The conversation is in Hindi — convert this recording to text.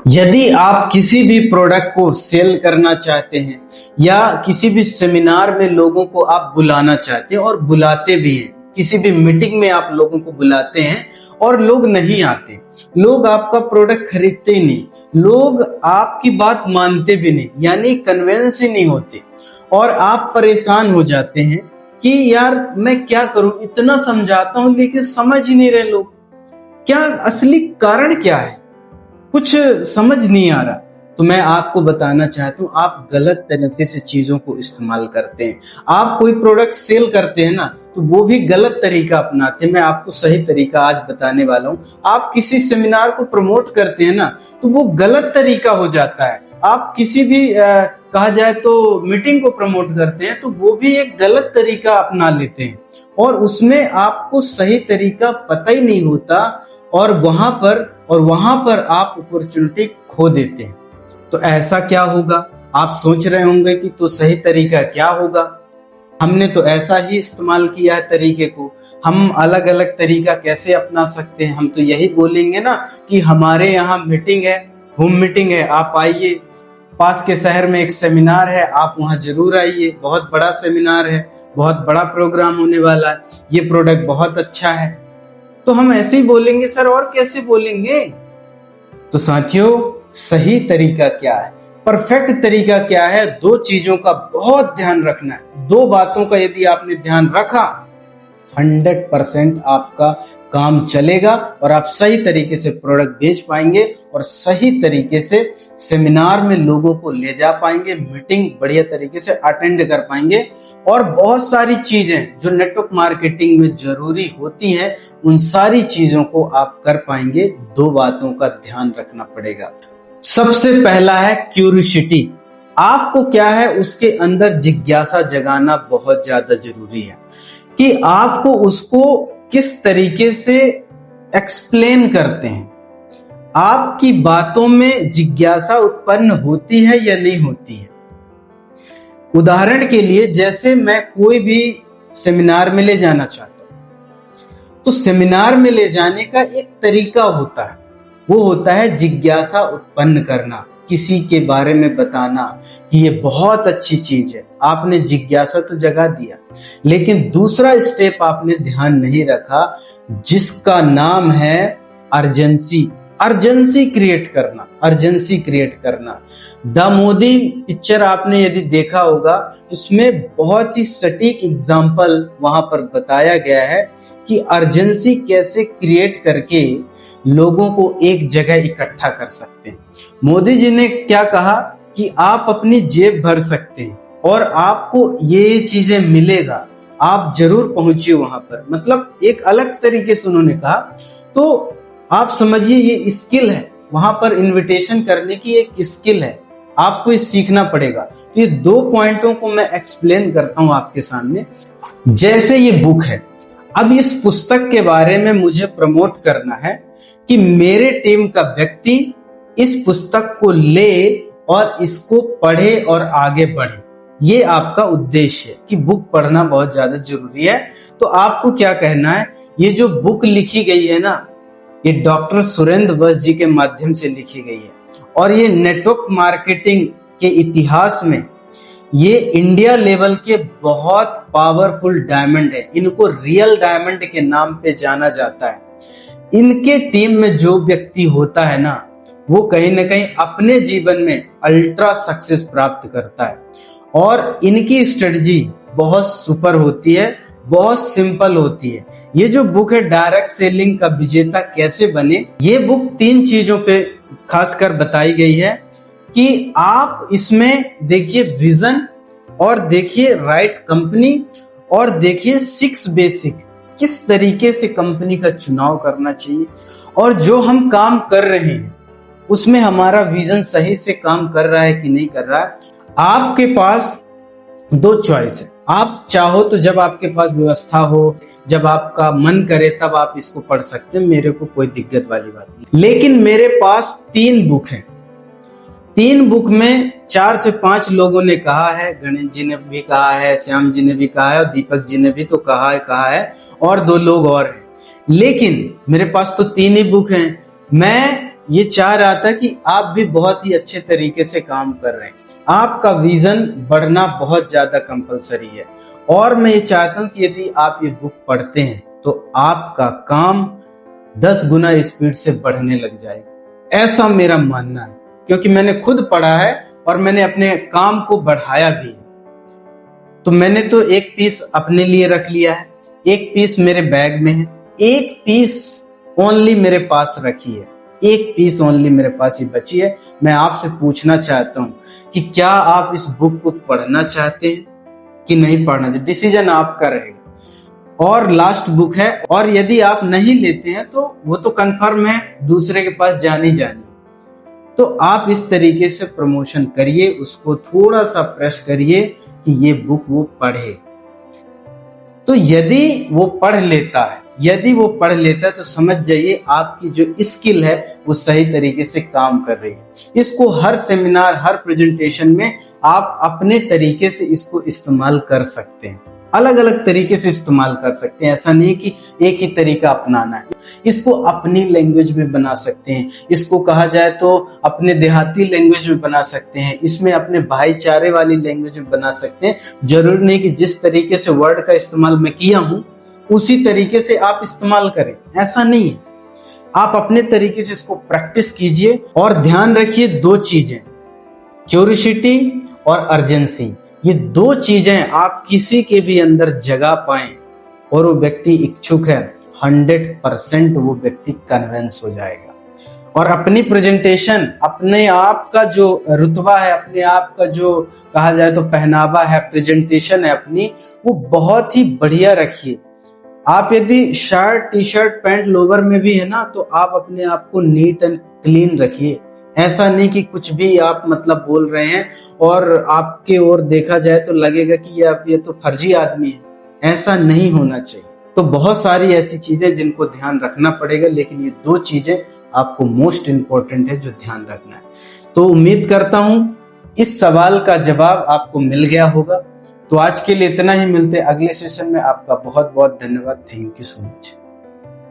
यदि आप किसी भी प्रोडक्ट को सेल करना चाहते हैं या किसी भी सेमिनार में लोगों को आप बुलाना चाहते हैं और बुलाते भी हैं, किसी भी मीटिंग में आप लोगों को बुलाते हैं और लोग नहीं आते, लोग आपका प्रोडक्ट खरीदते ही नहीं, लोग आपकी बात मानते भी नहीं, यानी कन्विंस ही नहीं होते और आप परेशान हो जाते हैं कि यार मैं क्या करूं, इतना समझाता हूं लेकिन समझ ही नहीं रहे लोग। क्या असली कारण क्या है, कुछ समझ नहीं आ रहा। तो मैं आपको बताना चाहता हूं, आप गलत तरीके से चीजों को इस्तेमाल करते हैं। आप कोई प्रोडक्ट सेल करते हैं ना, तो वो भी गलत तरीका अपनाते हैं। मैं आपको सही तरीका आज बताने वाला हूं। आप किसी सेमिनार को प्रमोट करते हैं ना, तो वो गलत तरीका हो जाता है। आप किसी भी कहा जाए तो मीटिंग को प्रमोट करते हैं, तो वो भी एक गलत तरीका अपना लेते हैं और उसमें आपको सही तरीका पता ही नहीं होता और वहां पर आप अपॉर्चुनिटी खो देते हैं। तो ऐसा क्या होगा, आप सोच रहे होंगे कि तो सही तरीका क्या होगा। हमने तो ऐसा ही इस्तेमाल किया है तरीके को, हम अलग अलग तरीका कैसे अपना सकते हैं। हम तो यही बोलेंगे ना कि हमारे यहाँ मीटिंग है, होम मीटिंग है, आप आइए, पास के शहर में एक सेमिनार है, आप वहां जरूर आइए, बहुत बड़ा सेमिनार है, बहुत बड़ा प्रोग्राम होने वाला है, ये प्रोडक्ट बहुत अच्छा है। तो हम ऐसे ही बोलेंगे सर, और कैसे बोलेंगे। तो साथियों, सही तरीका क्या है, परफेक्ट तरीका क्या है, दो चीजों का बहुत ध्यान रखना है। दो बातों का यदि आपने ध्यान रखा, 100% आपका काम चलेगा और आप सही तरीके से प्रोडक्ट बेच पाएंगे और सही तरीके से सेमिनार में लोगों को ले जा पाएंगे, मीटिंग बढ़िया तरीके से अटेंड कर पाएंगे और बहुत सारी चीजें जो नेटवर्क मार्केटिंग में जरूरी होती हैं, उन सारी चीजों को आप कर पाएंगे। दो बातों का ध्यान रखना पड़ेगा। सबसे पहला है क्यूरियोसिटी। आपको क्या है, उसके अंदर जिज्ञासा जगाना बहुत ज्यादा जरूरी है कि आपको उसको किस तरीके से एक्सप्लेन करते हैं। आपकी बातों में जिज्ञासा उत्पन्न होती है या नहीं होती है। उदाहरण के लिए, जैसे मैं कोई भी सेमिनार में ले जाना चाहता हूं, तो सेमिनार में ले जाने का एक तरीका होता है, वो होता है जिज्ञासा उत्पन्न करना, किसी के बारे में बताना कि ये बहुत अच्छी चीज है। आपने जिज्ञासा तो जगा दिया, लेकिन दूसरा स्टेप आपने ध्यान नहीं रखा, जिसका नाम है अर्जेंसी क्रिएट करना। द मोदी पिक्चर आपने यदि देखा होगा, उसमें बहुत ही सटीक एग्जाम्पल वहां पर बताया गया है कि अर्जेंसी कैसे क्रिएट करके लोगों को एक जगह इकट्ठा कर सकते हैं। मोदी जी ने क्या कहा कि आप अपनी जेब भर सकते हैं और आपको ये चीजें मिलेगा, आप जरूर पहुंचिए वहां पर। मतलब एक अलग तरीके से उन्होंने कहा। तो आप समझिए, ये स्किल है, वहां पर इनविटेशन करने की एक स्किल है, आपको ये सीखना पड़ेगा। तो ये दो पॉइंटों को मैं एक्सप्लेन करता हूं आपके सामने। जैसे ये बुक है, अब इस पुस्तक के बारे में मुझे प्रमोट करना है कि मेरे टीम का व्यक्ति इस पुस्तक को ले और इसको पढ़े और आगे बढ़े। ये आपका उद्देश्य है कि बुक पढ़ना बहुत ज्यादा जरूरी है। तो आपको क्या कहना है, ये जो बुक लिखी गई है ना, ये डॉक्टर सुरेंद्र वत्स जी के माध्यम से लिखी गई है और ये नेटवर्क मार्केटिंग के इतिहास में ये इंडिया लेवल के बहुत पावरफुल डायमंड है। इनको रियल डायमंड के नाम पे जाना जाता है। इनके टीम में जो व्यक्ति होता है ना, वो कहीं ना कहीं अपने जीवन में अल्ट्रा सक्सेस प्राप्त करता है और इनकी स्ट्रेटजी बहुत सुपर होती है, बहुत सिंपल होती है। ये जो बुक है, डायरेक्ट सेलिंग का विजेता कैसे बने, ये बुक 3 चीजों पे खासकर बताई गई है कि आप इसमें देखिए विजन और देखिए राइट कंपनी और देखिए 6 बेसिक, किस तरीके से कंपनी का चुनाव करना चाहिए और जो हम काम कर रहे हैं उसमें हमारा विजन सही से काम कर रहा है कि नहीं कर रहा है। आपके पास 2 चॉइस है। आप चाहो तो जब आपके पास व्यवस्था हो, जब आपका मन करे, तब आप इसको पढ़ सकते हैं, मेरे को कोई दिक्कत वाली बात नहीं। लेकिन मेरे पास 3 बुक हैं। 3 बुक में 4 से 5 लोगों ने कहा है, गणेश जी ने भी कहा है, श्याम जी ने भी कहा है और दीपक जी ने भी तो कहा है और 2 लोग और हैं। लेकिन मेरे पास तो 3 ही बुक हैं। मैं ये चाह रहा था कि आप भी बहुत ही अच्छे तरीके से काम कर रहे हैं, आपका विजन बढ़ना बहुत ज्यादा कंपलसरी है। और मैं ये चाहता हूं कि यदि आप ये बुक पढ़ते हैं तो आपका काम 10 गुना स्पीड से बढ़ने लग जाएगा, ऐसा मेरा मानना है, क्योंकि मैंने खुद पढ़ा है और मैंने अपने काम को बढ़ाया भी है। तो मैंने तो एक पीस अपने लिए रख लिया है, एक पीस मेरे बैग में है, एक पीस ओनली मेरे पास रखी है, एक पीस ओनली मेरे पास ही बची है। मैं आपसे पूछना चाहता हूं कि क्या आप इस बुक को पढ़ना चाहते हैं कि नहीं पढ़ना चाहिए, डिसीजन आपका रहेगा। और लास्ट बुक है, और यदि आप नहीं लेते हैं तो वो तो कंफर्म है दूसरे के पास जानी जानी। तो आप इस तरीके से प्रमोशन करिए, उसको थोड़ा सा प्रेस करिए कि ये बुक वो पढ़े। तो यदि वो पढ़ लेता है तो समझ जाइए आपकी जो स्किल है वो सही तरीके से काम कर रही है। इसको हर सेमिनार, हर प्रेजेंटेशन में आप अपने तरीके से इसको इस्तेमाल कर सकते हैं, अलग अलग तरीके से इस्तेमाल कर सकते हैं। ऐसा नहीं कि एक ही तरीका अपनाना है। इसको अपनी लैंग्वेज में बना सकते हैं, इसको कहा जाए तो अपने देहाती लैंग्वेज में बना सकते हैं, इसमें अपने भाईचारे वाली लैंग्वेज में बना सकते हैं। जरूरी नहीं कि जिस तरीके से वर्ड का इस्तेमाल मैं किया हूं उसी तरीके से आप इस्तेमाल करें, ऐसा नहीं है। आप अपने तरीके से इसको प्रैक्टिस कीजिए। और ध्यान रखिए दो चीजें, क्यूरियोसिटी और अर्जेंसी, ये दो चीजें आप किसी के भी अंदर जगा पाएं और वो व्यक्ति इच्छुक है, 100% वो व्यक्ति कन्विंस हो जाएगा। और अपनी प्रेजेंटेशन, अपने आप का जो रुतबा है, अपने आप का जो कहा जाए तो पहनावा है, प्रेजेंटेशन है अपनी, वो बहुत ही बढ़िया रखिए। आप यदि shirt, T shirt, pant, lower में भी है ना, तो आप अपने आप को नीट एंड क्लीन रखिए। ऐसा नहीं कि कुछ भी आप मतलब बोल रहे हैं और आपके ओर देखा जाए तो लगेगा कि यार ये तो फर्जी आदमी है, ऐसा नहीं होना चाहिए। तो बहुत सारी ऐसी चीजें जिनको ध्यान रखना पड़ेगा, लेकिन ये दो चीजें आपको मोस्ट इंपॉर्टेंट है जो ध्यान रखना है। तो उम्मीद करता हूं इस सवाल का जवाब आपको मिल गया होगा। तो आज के लिए इतना ही, मिलते अगले सेशन में। आपका बहुत बहुत धन्यवाद। Thank you so much.